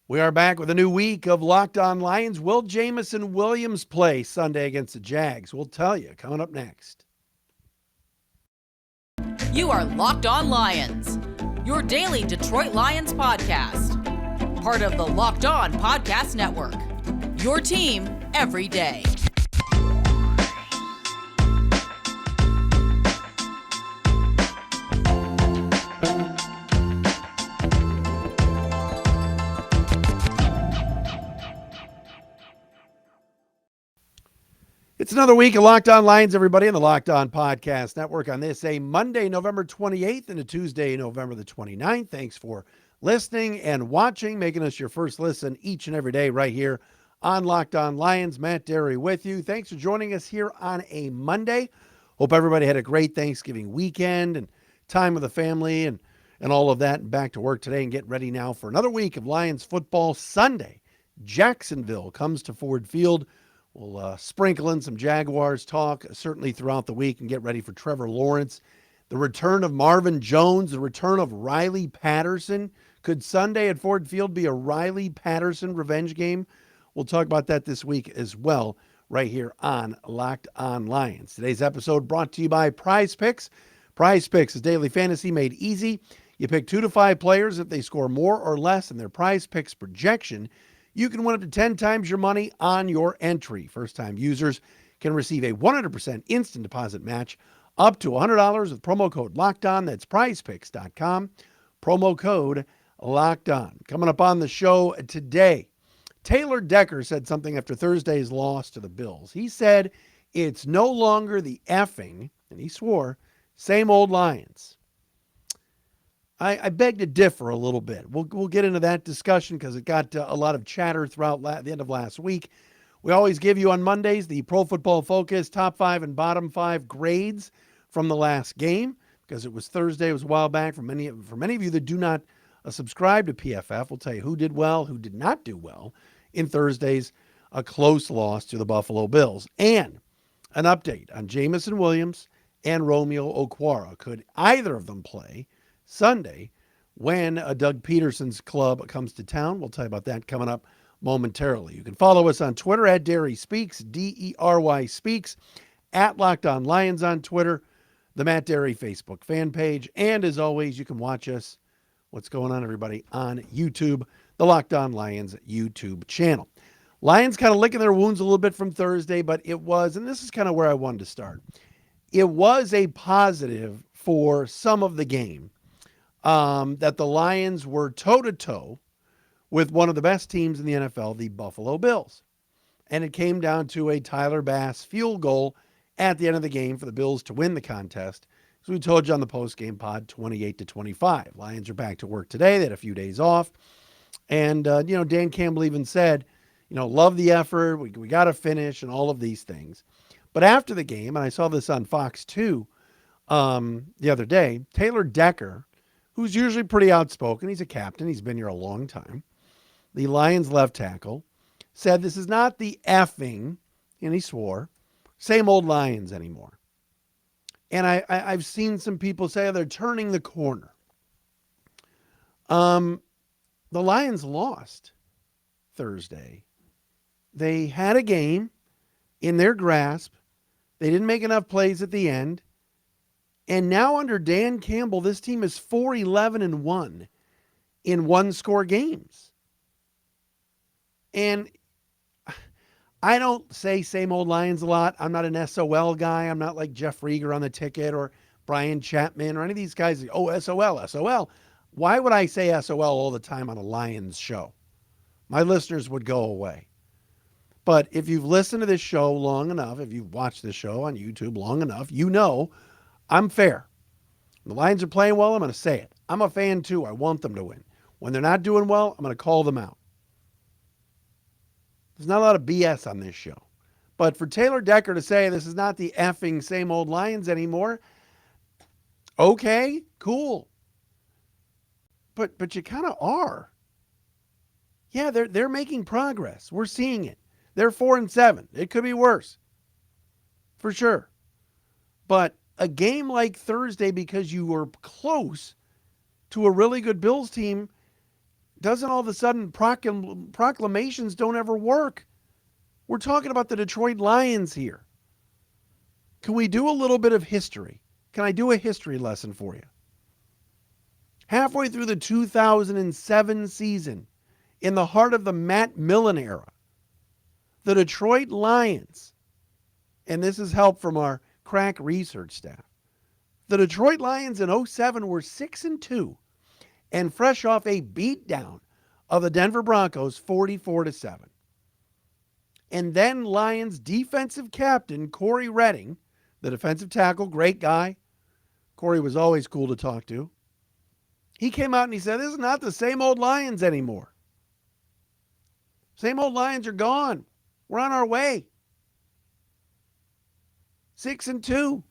We are back with a new week of Locked On Lions. Will Jameson Williams play Sunday against the Jags? We'll tell you coming up next. You are Locked On Lions, your daily Detroit Lions podcast. Part of the Locked On Podcast Network, your team every day. It's another week of Locked On Lions, everybody, in the Locked On Podcast Network on this, a Monday, November 28th, and a Tuesday, November the 29th. Thanks for listening and watching, making us your first listen each and every day right here on Locked On Lions. Matt Dery with you. Thanks for joining us here on a Monday. Hope everybody had a great Thanksgiving weekend and time with the family and all of that, and back to work today and get ready now for another week of Lions football. Sunday, Jacksonville comes to Ford Field. We'll sprinkle in some Jaguars talk certainly throughout the week and get ready for Trevor Lawrence. The return of Marvin Jones, the return of Riley Patterson. Could Sunday at Ford Field be a Riley Patterson revenge game? We'll talk about that this week as well right here on Locked On Lions. Today's episode brought to you by PrizePicks. PrizePicks is daily fantasy made easy. You pick 2 to 5 players. If they score more or less than their PrizePicks projection, you can win up to 10 times your money on your entry. First-time users can receive a 100% instant deposit match up to $100 with promo code LOCKEDON. That's prizepicks.com. Promo code LOCKEDON. Coming up on the show today, Taylor Decker said something after Thursday's loss to the Bills. He said it's no longer the effing, and he swore, same old Lions. I beg to differ a little bit. We'll get into that discussion because it got a lot of chatter throughout the end of last week. We always give you on Mondays the Pro Football Focus top 5 and bottom 5 grades from the last game because it was Thursday. It was a while back. For many of you that do not subscribe to PFF, we'll tell you who did well, who did not do well in Thursday's a close loss to the Buffalo Bills. And an update on Jameson Williams and Romeo Okwara. Could either of them play Sunday when Doug Peterson's club comes to town? We'll tell you about that coming up momentarily. You can follow us on Twitter at Dery Speaks, Dery Speaks, at Locked On Lions on Twitter, the Matt Dery Facebook fan page, and as always, you can watch us, what's going on, everybody, on YouTube, the Locked On Lions YouTube channel. Lions kind of licking their wounds a little bit from Thursday, but it was, and this is kind of where I wanted to start, it was a positive for some of the game. That the Lions were toe-to-toe with one of the best teams in the NFL, the Buffalo Bills. And it came down to a Tyler Bass field goal at the end of the game for the Bills to win the contest. As we told you on the post-game pod, 28-25. Lions are back to work today. They had a few days off. And, Dan Campbell even said, love the effort. We got to finish and all of these things. But after the game, and I saw this on Fox 2 the other day, Taylor Decker, who's usually pretty outspoken. He's a captain. He's been here a long time. The Lions left tackle said this is not the effing, and he swore, same old Lions anymore. And I've seen some people say they're turning the corner. The Lions lost Thursday. They had a game in their grasp. They didn't make enough plays at the end. And now under Dan Campbell, this team is 4-11-1 in one-score games. And I don't say same old Lions a lot. I'm not an SOL guy. I'm not like Jeff Rieger on the ticket or Brian Chapman or any of these guys. Oh, SOL. Why would I say SOL all the time on a Lions show? My listeners would go away. But if you've listened to this show long enough, if you've watched this show on YouTube long enough, you know I'm fair. The Lions are playing well, I'm going to say it. I'm a fan too. I want them to win. When they're not doing well, I'm going to call them out. There's not a lot of BS on this show. But for Taylor Decker to say this is not the effing same old Lions anymore, okay, cool. But you kind of are. Yeah, they're making progress. We're seeing it. They're 4-7. It could be worse. For sure. But a game like Thursday, because you were close to a really good Bills team, doesn't all of a sudden proclamations don't ever work. We're talking about the Detroit Lions here. Can we do a little bit of history? Can I do a history lesson for you? Halfway through the 2007 season, in the heart of the Matt Millen era, the Detroit Lions, and this is help from our crack research staff, the Detroit Lions in 07 were 6-2 and fresh off a beatdown of the Denver Broncos 44-7. And then Lions defensive captain Corey Redding, the defensive tackle, great guy. Corey was always cool to talk to. He came out and he said, this is not the same old Lions anymore. Same old Lions are gone. We're on our way. 6-2.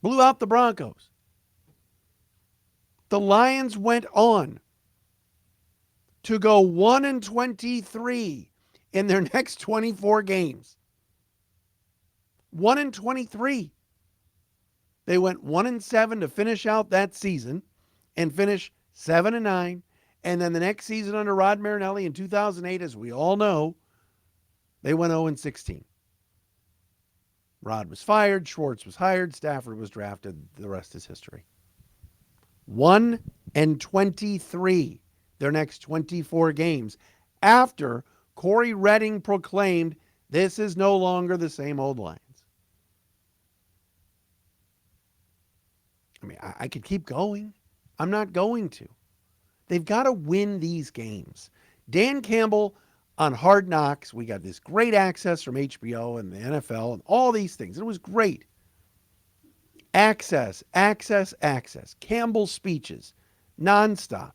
Blew out the Broncos. The Lions went on to go 1-23 in their next 24 games. 1-23. They went 1-7 to finish out that season and finish 7-9. And then the next season under Rod Marinelli in 2008, as we all know, they went 0-16. Rod was fired, Schwartz was hired, Stafford was drafted. The rest is history. 1-23 their next 24 games after Corey Redding proclaimed this is no longer the same old Lions. I mean, I could keep going. I'm not going to. They've got to win these games. Dan Campbell on Hard Knocks, we got this great access from HBO and the NFL and all these things. It was great. Access. Campbell's speeches, nonstop.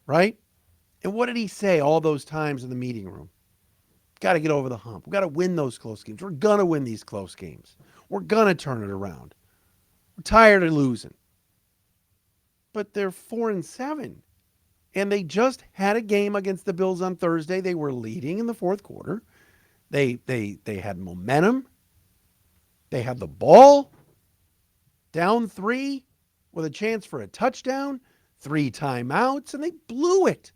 Right? And what did he say all those times in the meeting room? Got to get over the hump. We've got to win those close games. We're going to win these close games. We're going to turn it around. We're tired of losing. But they're 4-7. And they just had a game against the Bills on Thursday. They were leading in the fourth quarter. They had momentum. They had the ball. Down 3 with a chance for a touchdown. 3 timeouts, and they blew it.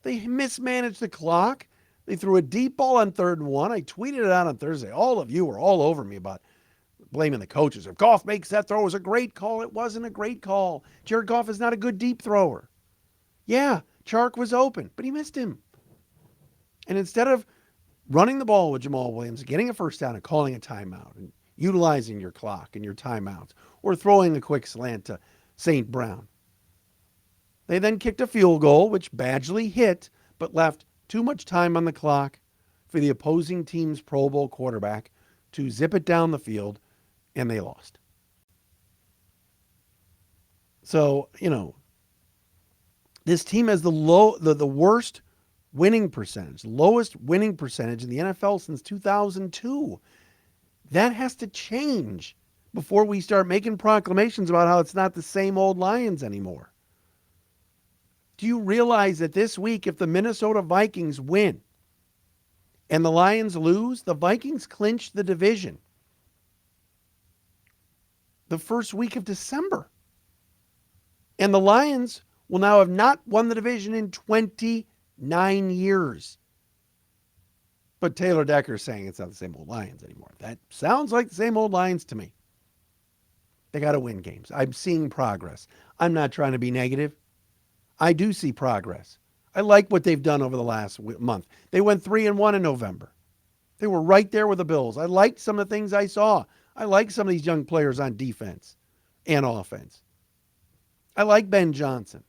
They mismanaged the clock. They threw a deep ball on 3rd and 1. I tweeted it out on Thursday. All of you were all over me about blaming the coaches. If Goff makes that throw, it was a great call. It wasn't a great call. Jared Goff is not a good deep thrower. Yeah, Chark was open, but he missed him. And instead of running the ball with Jamal Williams, getting a first down and calling a timeout and utilizing your clock and your timeouts, or throwing a quick slant to St. Brown, they then kicked a field goal, which Badgley hit, but left too much time on the clock for the opposing team's Pro Bowl quarterback to zip it down the field, and they lost. So, this team has the worst winning percentage, lowest winning percentage in the NFL since 2002. That has to change before we start making proclamations about how it's not the same old Lions anymore. Do you realize that this week, if the Minnesota Vikings win and the Lions lose, the Vikings clinch the division the first week of December? And the Lions will now have not won the division in 29 years. But Taylor Decker's saying it's not the same old Lions anymore. That sounds like the same old Lions to me. They got to win games. I'm seeing progress. I'm not trying to be negative. I do see progress. I like what they've done over the last month. They went 3-1 in November. They were right there with the Bills. I liked some of the things I saw. I like some of these young players on defense and offense. I like Ben Johnson.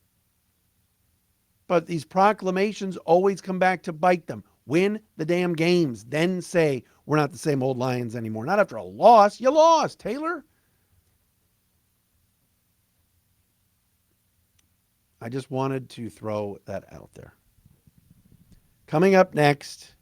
But these proclamations always come back to bite them. Win the damn games. Then say, we're not the same old Lions anymore. Not after a loss. You lost, Taylor. I just wanted to throw that out there. Coming up next,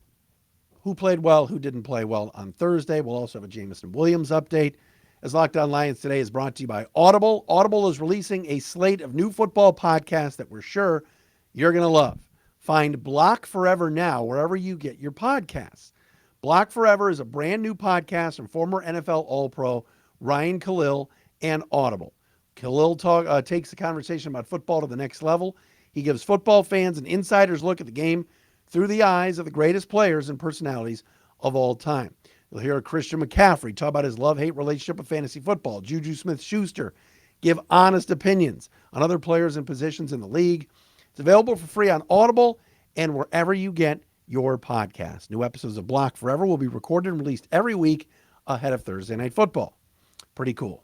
who played well, who didn't play well on Thursday. We'll also have a Jameson Williams update. As Locked On Lions today is brought to you by Audible. Audible is releasing a slate of new football podcasts that we're sure you're going to love. Find Block Forever now wherever you get your podcasts. Block Forever is a brand new podcast from former NFL All-Pro Ryan Khalil and Audible. Takes the conversation about football to the next level. He gives football fans an insider's look at the game through the eyes of the greatest players and personalities of all time. You'll hear Christian McCaffrey talk about his love-hate relationship with fantasy football. Juju Smith-Schuster give honest opinions on other players and positions in the league. It's available for free on Audible and wherever you get your podcast. New episodes of Block Forever will be recorded and released every week ahead of Thursday Night Football. Pretty cool.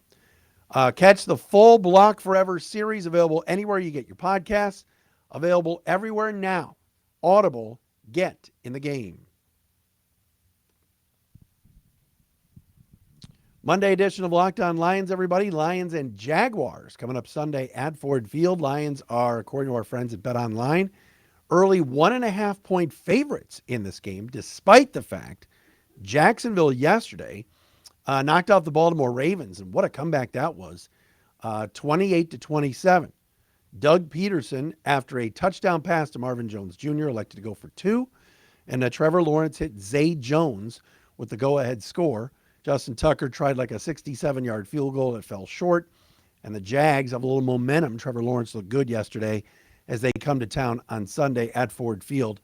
Catch the full Block Forever series available anywhere you get your podcasts. Available everywhere now. Audible, get in the game. Monday edition of Locked On Lions, everybody. Lions and Jaguars coming up Sunday at Ford Field. Lions are, according to our friends at BetOnline, early 1.5-point favorites in this game, despite the fact Jacksonville yesterday knocked off the Baltimore Ravens, and what a comeback that was, 28-27. Doug Peterson, after a touchdown pass to Marvin Jones Jr., elected to go for two, and Trevor Lawrence hit Zay Jones with the go-ahead score. Justin Tucker tried like a 67-yard field goal that fell short, and the Jags have a little momentum. Trevor Lawrence looked good yesterday as they come to town on Sunday at Ford Field.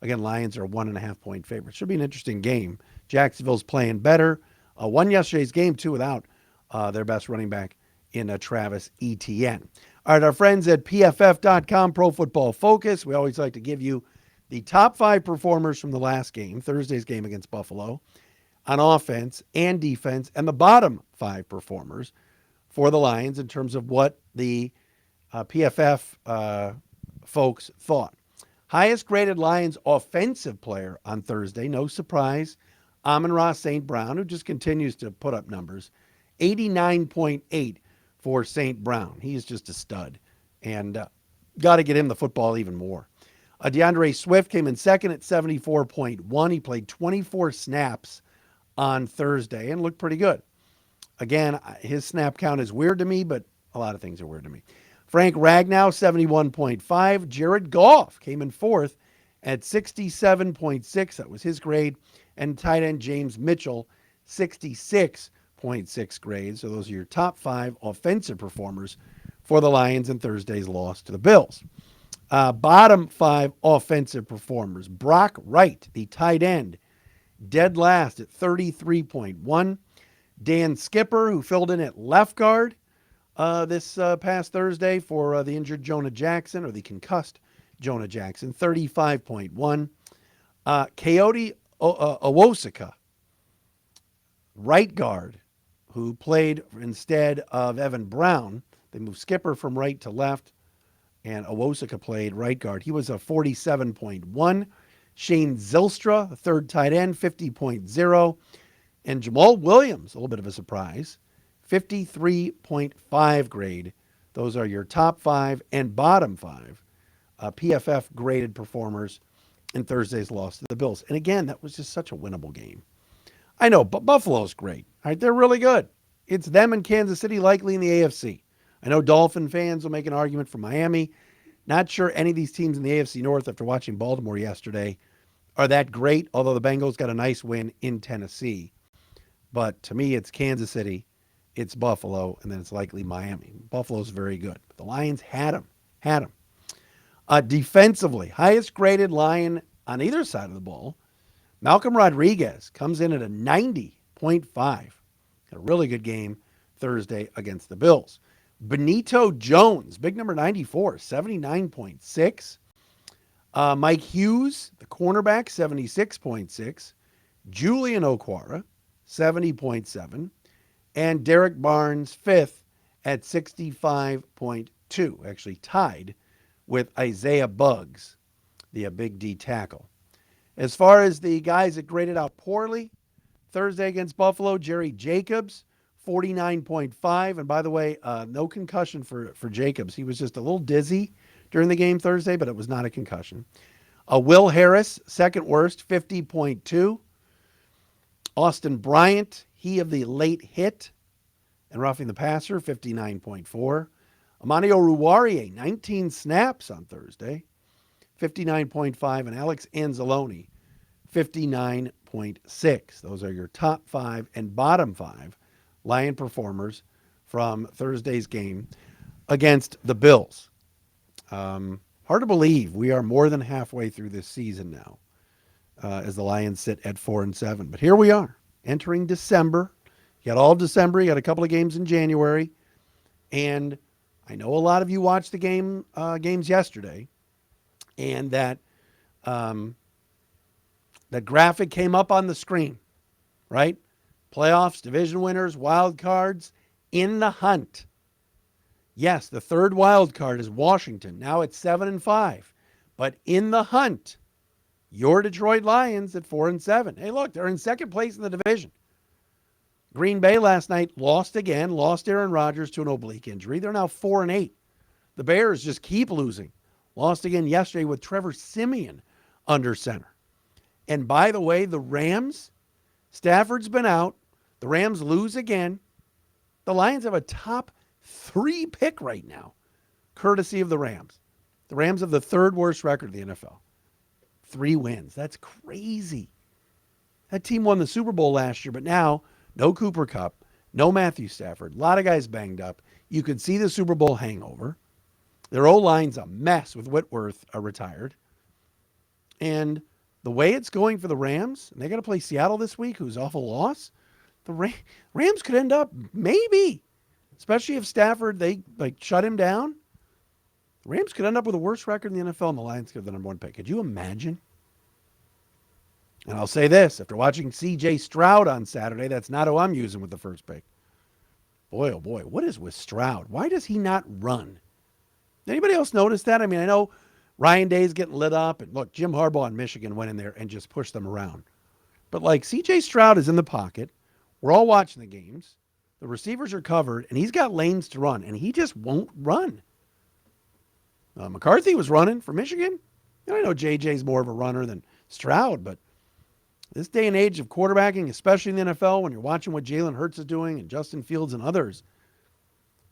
Again, Lions are 1.5-point favorites. Should be an interesting game. Jacksonville's playing better. Won yesterday's game, too, without their best running back in Travis Etienne. All right, our friends at PFF.com, Pro Football Focus. We always like to give you the top 5 performers from the last game, Thursday's game against Buffalo, on offense and defense, and the bottom 5 performers for the Lions in terms of what the PFF folks thought. Highest graded Lions offensive player on Thursday, no surprise, Amon-Ra St. Brown, who just continues to put up numbers. 89.8 for St. Brown. He is just a stud, and got to get him the football even more. DeAndre Swift came in second at 74.1. He played 24 snaps on Thursday and looked pretty good. Again, his snap count is weird to me, but a lot of things are weird to me. Frank Ragnow, 71.5. Jared Goff came in fourth at 67.6. That was his grade. And tight end James Mitchell, 66.6 grade. So those are your top 5 offensive performers for the Lions in Thursday's loss to the Bills. Bottom 5 offensive performers. Brock Wright, the tight end, dead last at 33.1. Dan Skipper, who filled in at left guard this past Thursday for the injured Jonah Jackson, or the concussed Jonah Jackson, 35.1. Coyote Owosika, right guard, who played instead of Evan Brown. They moved Skipper from right to left, and Owosika played right guard. He was a 47.1. Shane Zylstra, the third tight end, 50.0. And Jamal Williams, a little bit of a surprise, 53.5 grade. Those are your top 5 and bottom 5 PFF graded performers in Thursday's loss to the Bills. And again, that was just such a winnable game. I know, but Buffalo's great. All right, they're really good. It's them and Kansas City likely in the AFC. I know Dolphin fans will make an argument for Miami. Not sure any of these teams in the AFC North, after watching Baltimore yesterday, are that great, although the Bengals got a nice win in Tennessee. But to me, it's Kansas City, it's Buffalo, and then it's likely Miami. Buffalo's very good. But the Lions had them. Defensively, highest graded Lion on either side of the ball, Malcolm Rodriguez comes in at a 90.5. Had a really good game Thursday against the Bills. Benito Jones, big number 94, 79.6. Mike Hughes, the cornerback, 76.6. Julian Okwara, 70.7. And Derek Barnes, fifth at 65.2. Actually tied with Isaiah Buggs, the big D tackle. As far as the guys that graded out poorly, Thursday against Buffalo, Jerry Jacobs, 49.5. And by the way, no concussion for Jacobs. He was just a little dizzy during the game Thursday, but it was not a concussion. Will Harris, second worst, 50.2. Austin Bryant, he of the late hit and roughing the passer, 59.4. Amani Oruwariye, 19 snaps on Thursday, 59.5. And Alex Anzalone, 59.6. Those are your top 5 and bottom 5 Lion performers from Thursday's game against the Bills. Hard to believe we are more than halfway through this season now, as the Lions sit at 4-7. But here we are, entering December. You got all of December. You got a couple of games in January, and I know a lot of you watched the games yesterday, and that graphic came up on the screen, right? Playoffs, division winners, wild cards in the hunt. Yes, the third wild card is Washington. Now it's 7-5. But in the hunt, your Detroit Lions at 4-7. Hey, look, they're in second place in the division. Green Bay last night lost again, lost Aaron Rodgers to an oblique injury. They're now 4-8. The Bears just keep losing. Lost again yesterday with Trevor Siemian under center. And by the way, the Rams, Stafford's been out. The Rams lose again. The Lions have a top 3 pick right now, courtesy of the Rams. The Rams have the third worst record in the NFL. 3 wins. That's crazy. That team won the Super Bowl last year, but now no Cooper Kupp, no Matthew Stafford. A lot of guys banged up. You could see the Super Bowl hangover. Their O-line's a mess with Whitworth retired. And the way it's going for the Rams, and they got to play Seattle this week, who's off a loss, the Rams could end up maybe, especially if Stafford, they shut him down. The Rams could end up with the worst record in the NFL, and the Lions get the number 1 pick. Could you imagine? And I'll say this, after watching C.J. Stroud on Saturday, that's not who I'm using with the first pick. Boy, oh boy, what is with Stroud? Why does he not run? Anybody else notice that? I mean, I know Ryan Day's getting lit up, and look, Jim Harbaugh in Michigan went in there and just pushed them around. But like C.J. Stroud is in the pocket. We're all watching the games. The receivers are covered, and he's got lanes to run, and he just won't run. McCarthy was running for Michigan. I know JJ's more of a runner than Stroud, but this day and age of quarterbacking, especially in the NFL, when you're watching what Jalen Hurts is doing and Justin Fields and others,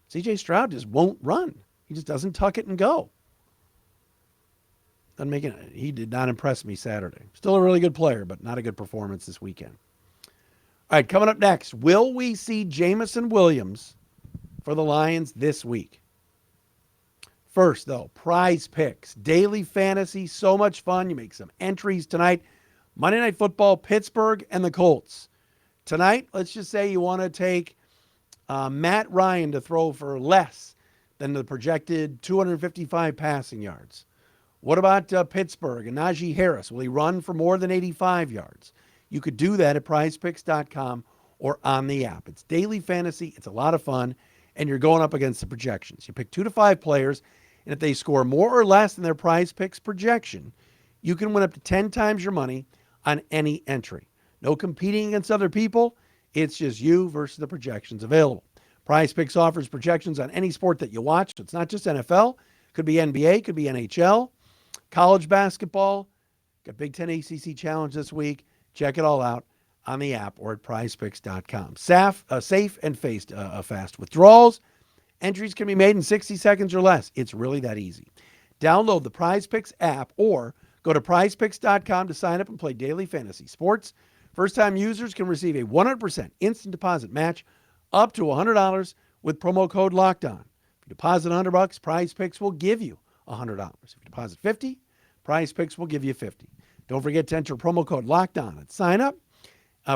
C.J. Stroud just won't run. He just doesn't tuck it and go. He did not impress me Saturday. Still a really good player, but not a good performance this weekend. All right, coming up next, will we see Jameson Williams for the Lions this week? First, though, PrizePicks, daily fantasy, so much fun. You make some entries tonight. Monday Night Football, Pittsburgh and the Colts. Tonight, let's just say you want to take Matt Ryan to throw for less than the projected 255 passing yards. What about Pittsburgh and Najee Harris? Will he run for more than 85 yards? You could do that at prizepicks.com or on the app. It's daily fantasy. It's a lot of fun, and you're going up against the projections. You pick 2 to 5 players, and if they score more or less than their PrizePicks projection, you can win up to 10 times your money on any entry. No competing against other people. It's just you versus the projections available. PrizePicks offers projections on any sport that you watch. So it's not just NFL. Could be NBA, could be NHL, college basketball. Got Big Ten ACC Challenge this week. Check it all out on the app or at prizepicks.com. Safe and fast withdrawals. Entries can be made in 60 seconds or less. It's really that easy. Download the PrizePicks app or go to prizepicks.com to sign up and play daily fantasy sports. First-time users can receive a 100% instant deposit match up to $100 with promo code LOCKEDON. If you deposit $100, PrizePicks will give you $100. If you deposit $50, PrizePicks will give you $50. Don't forget to enter promo code LOCKEDON and sign up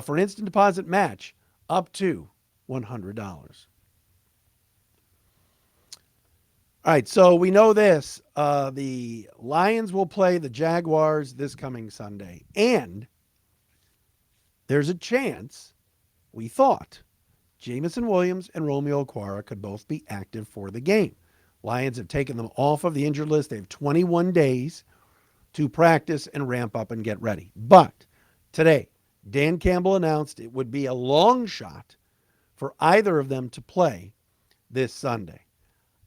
for an instant deposit match up to $100. All right, so we know this. The Lions will play the Jaguars this coming Sunday. And there's a chance, we thought, Jameson Williams and Romeo Okwara could both be active for the game. Lions have taken them off of the injured list. They have 21 days to practice and ramp up and get ready. But today, Dan Campbell announced it would be a long shot for either of them to play this Sunday.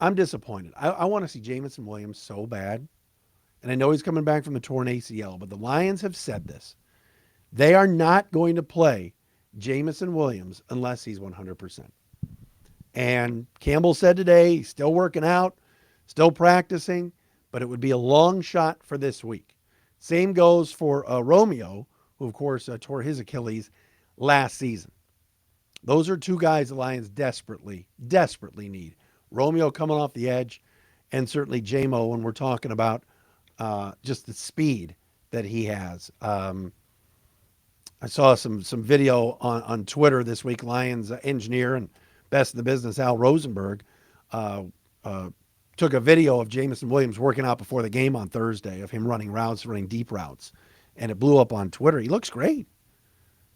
I'm disappointed. I want to see Jameson Williams so bad. And I know he's coming back from the torn ACL, but the Lions have said this. They are not going to play Jameson Williams unless he's 100%. And Campbell said today he's still working out, still practicing, but it would be a long shot for this week. Same goes for Romeo, who, of course, tore his Achilles last season. Those are two guys the Lions desperately need. Romeo coming off the edge, and certainly Jamo when we're talking about just the speed that he has. I saw some video on Twitter this week. Lions engineer and best in the business Al Rosenberg uh, uh, took a video of Jameson Williams working out before the game on Thursday of him running routes, running deep routes, and it blew up on Twitter. He looks great,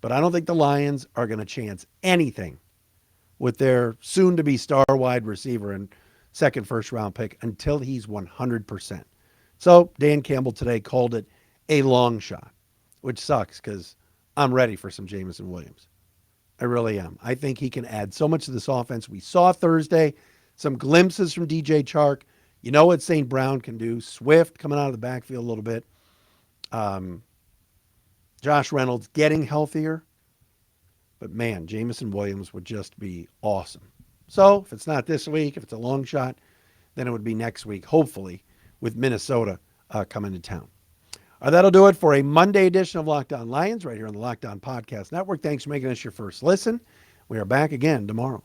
but I don't think the Lions are going to chance anything with their soon-to-be star wide receiver and second first-round pick until he's 100%. So Dan Campbell today called it a long shot, which sucks because I'm ready for some Jameson Williams. I really am. I think he can add so much to this offense. We saw Thursday some glimpses from DJ Chark. You know what St. Brown can do. Swift coming out of the backfield a little bit. Josh Reynolds getting healthier. But man, Jameson Williams would just be awesome. So if it's not this week, if it's a long shot, then it would be next week, hopefully, with Minnesota coming to town. That'll do it for a Monday edition of Locked On Lions right here on the Locked On Podcast Network. Thanks for making us your first listen. We are back again tomorrow.